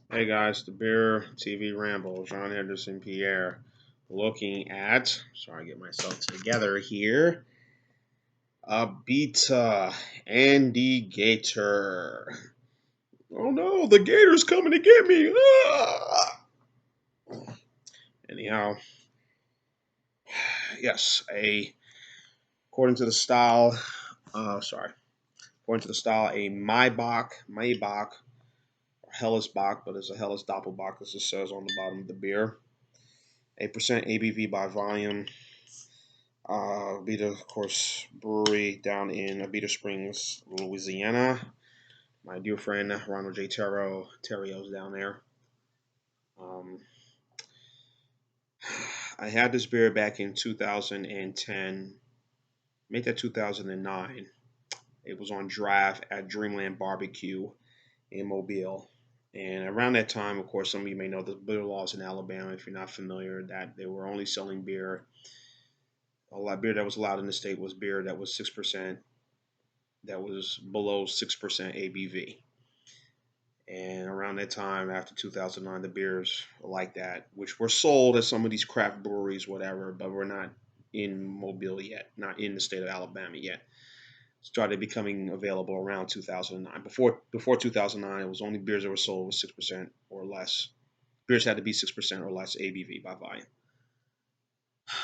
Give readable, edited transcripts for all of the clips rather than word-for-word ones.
Hey guys, the Beer TV Ramble, John Henderson Pierre, looking at, sorry, get myself together here, Abita AndyGator. Oh no, the Gator's coming to get me. Ah! Anyhow, yes, according to the style, sorry, according to the style, a Maibock, or Hellasbock, but it's a Hellas Doppelbock, as it says on the bottom of the beer. 8% ABV by volume. Abita, of course, brewery down in Abita Springs, Louisiana. My dear friend Ronald J. Terrio's down there. Um, I had this beer back in 2010, made that 2009. It was on draft at Dreamland Barbecue in Mobile. And around that time, of course, some of you may know the beer laws in Alabama, if you're not familiar, that they were only selling beer. A lot of beer that was allowed in the state was beer that was 6%, that was below 6% ABV. And around that time, after 2009, the beers like that, which were sold at some of these craft breweries, whatever, but were not in Mobile yet, not in the state of Alabama yet, started becoming available around 2009. Before 2009, it was only beers that were sold with 6% or less. Beers had to be 6% or less ABV by volume.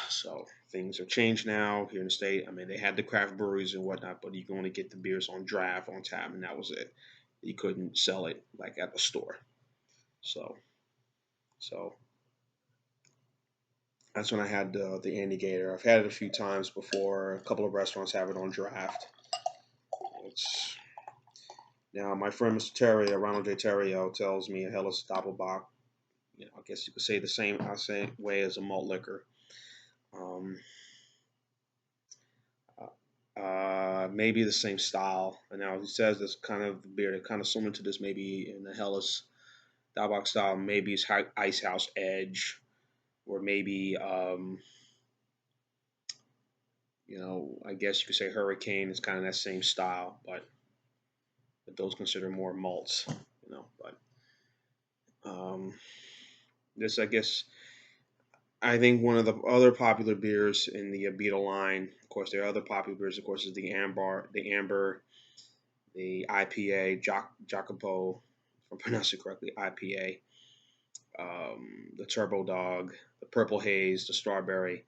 So things have changed now here in the state. I mean, they had the craft breweries and whatnot, but you can only get the beers on draft, on tap, and that was it. You couldn't sell it like at the store. So, so that's when I had the AndyGator. I've had it a few times before. A couple of restaurants have it on draft. It's now my friend Mr. Terrio, Ronald J. Terrio, tells me a Hellas Doppelbock. I guess you could say the same I say way as a malt liquor. Um, Maybe the same style. And now he says this kind of beer that kind of similar to this, maybe in the Hellas Doppelbock style. Maybe it's Ice House Edge, or maybe I guess you could say Hurricane is kind of that same style, but those consider more malts, But um, this, I guess, I think one of the other popular beers in the Abita line, of course, there are other popular beers, of course, is the Amber, the IPA, Jacopo, if I'm pronouncing it correctly, IPA, the Turbo Dog, the Purple Haze, the Strawberry.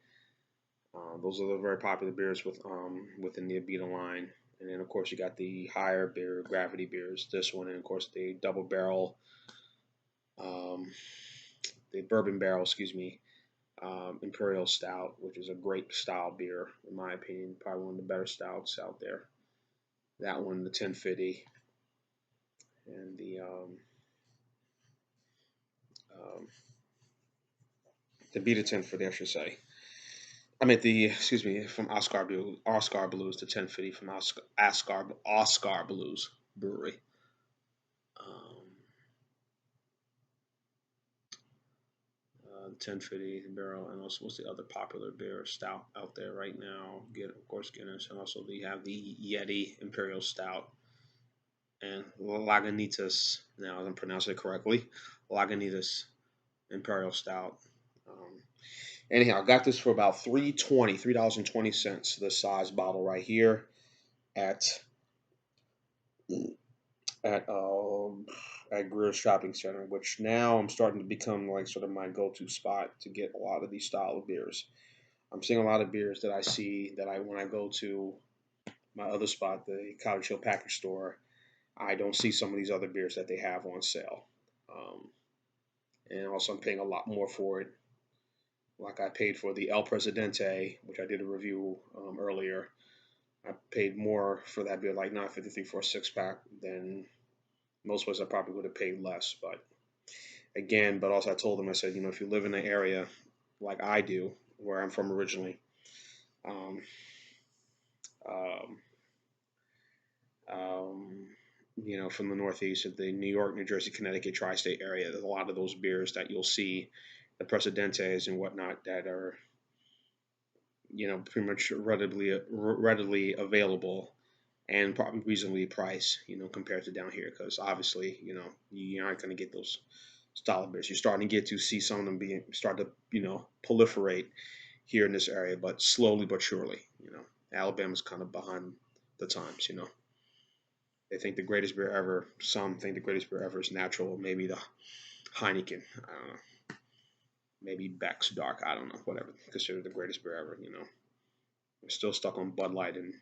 Those are the very popular beers within the Abita line. And then, of course, you got the higher beer, gravity beers. This one, and of course, the double barrel, um, the bourbon barrel, excuse me, Imperial Stout, which is a great style beer, in my opinion. Probably one of the better stouts out there. That one, the 1050, and um, the Beta 1050, I should say. I meant excuse me, from Oscar Blues, the 1050 from Oscar Blues Brewery. Um, 1050 barrel, and also what's the other popular beer stout out there right now? Of course, Guinness, and also we have the Yeti Imperial Stout and Lagunitas. Now I'm pronouncing it correctly, Lagunitas Imperial Stout. Um, Anyhow, I got this for about $3.20, the size bottle right here at at um, at Greer's Shopping Center, which now I'm starting to become like sort of my go-to spot to get a lot of these style of beers. I'm seeing a lot of beers that I see that I when I go to my other spot, the Cottage Hill Package Store, I don't see some of these other beers that they have on sale. Um, and also, I'm paying a lot more for it. Like I paid for the El Presidente, which I did a review earlier. I paid more for that beer, like 9.53 for a 6 pack, than most places I probably would have paid less. But again, but also I told them, I said, if you live in the area like I do, where I'm from originally, um, um, um, from the Northeast of the New York, New Jersey, Connecticut, tri-state area, there's a lot of those beers that you'll see, the Presidentes and whatnot, that are pretty much readily available and probably reasonably priced, compared to down here. Because obviously, you aren't going to get those style beers. You're starting to get to see some of them being start to proliferate here in this area, but slowly but surely. Alabama's kind of behind the times. They think the greatest beer ever. Some think the greatest beer ever is natural. Maybe the Heineken. I don't know. Maybe Beck's Dark. I don't know. Whatever. Considered the greatest beer ever. We're still stuck on Bud Light and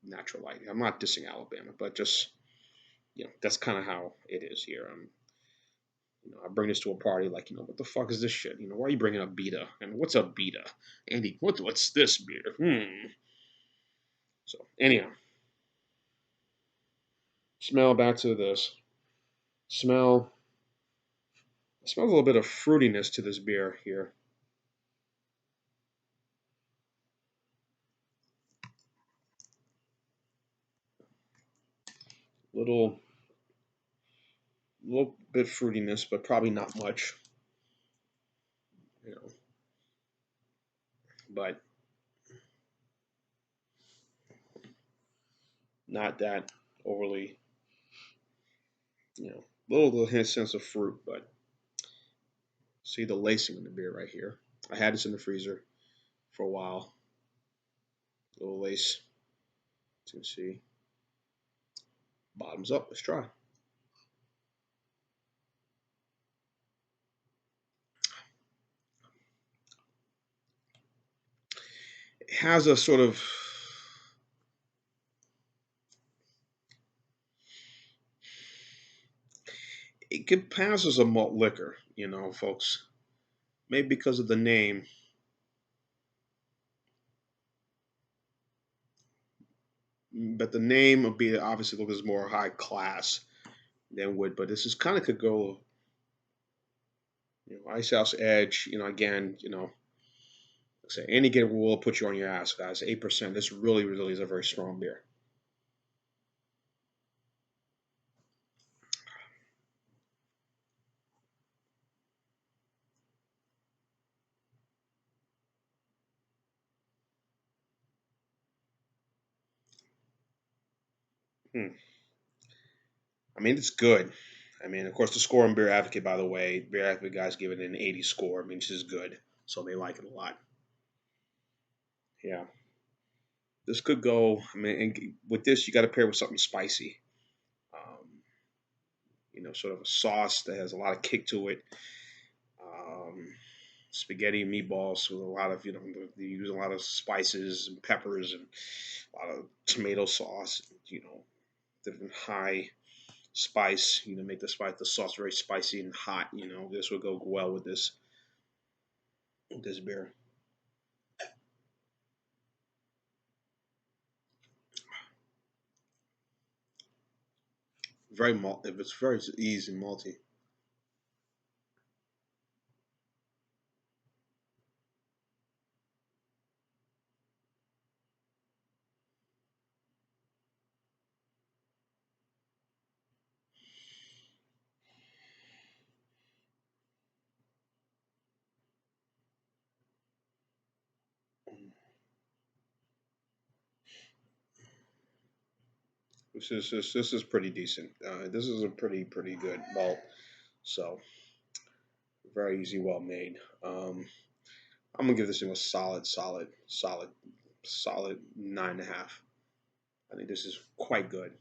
Natural Light. I'm not dissing Alabama, but just that's kind of how it is here. I bring this to a party like, what the fuck is this shit? Why are you bringing up Beta? And what's a Beta? Andy, what's this beer? So anyhow, smell back to this. Smell smells a little bit of fruitiness to this beer here. Little bit fruitiness, but probably not much. You know, but not that overly. Little hint sense of fruit, but see the lacing in the beer right here. I had this in the freezer for a while. Little lace. You can see. Bottoms up. Let's try. It has a sort of. It could pass as a malt liquor, folks. Maybe because of the name, but the name would be obviously looks more high class than wood. But this is kind of could go, Ice House Edge. Again, say any given will put you on your ass, guys. 8%. This really, really is a very strong beer. Hmm. I mean, it's good. I mean, of course, the score on Beer Advocate, by the way, Beer Advocate guys give it an 80 score. I mean, this is good, so they like it a lot. Yeah, this could go. I mean, and with this, you got to pair with something spicy. Um, sort of a sauce that has a lot of kick to it. Um, Spaghetti and meatballs with a lot of, they use a lot of spices and peppers and a lot of tomato sauce. Different high spice. Make the sauce very spicy and hot. This would go well with this beer. Very malt. If it's very easy and malty. This is pretty decent. This is a pretty good malt. So very easy, well made. I'm gonna give this thing a solid 9.5. I think this is quite good.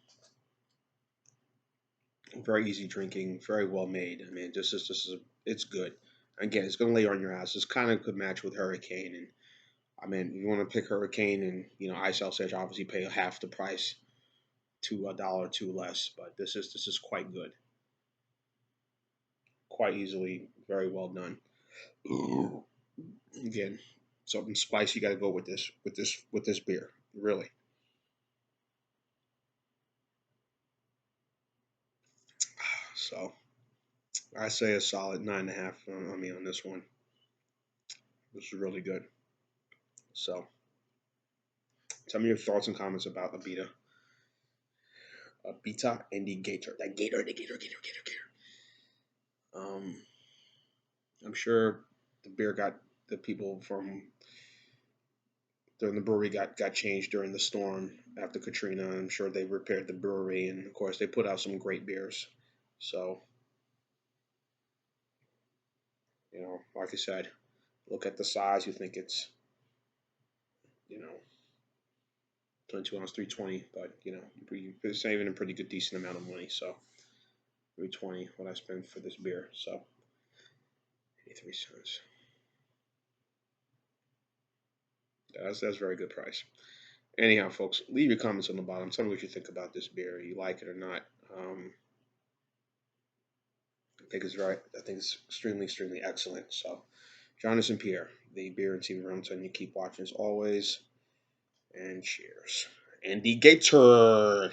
Very easy drinking, very well made. I mean, it's good. Again, it's gonna lay on your ass. This kind of could match with Hurricane, and I mean, you want to pick Hurricane and Ice House Edge, obviously pay half the price to a dollar or two less, but this is quite good, quite easily, very well done. Again, something spicy. You got to go with this beer, really. So I say a solid 9.5. I mean, on this one, this is really good. So tell me your thoughts and comments about Abita AndyGator. That Gator. Um, I'm sure the beer got the people from during the brewery got changed during the storm after Katrina. I'm sure they repaired the brewery, and of course they put out some great beers. So like I said, look at the size. You think it's you know 22 ounce 320, but you're saving a pretty good decent amount of money. So 320, what I spent for this beer. So 83 cents. That's a very good price. Anyhow, folks, leave your comments on the bottom. Tell me what you think about this beer. You like it or not? I think it's extremely, extremely excellent. So, Jonathan Pierre, the beer and TV Remington. You keep watching as always, and cheers. Andy Gator.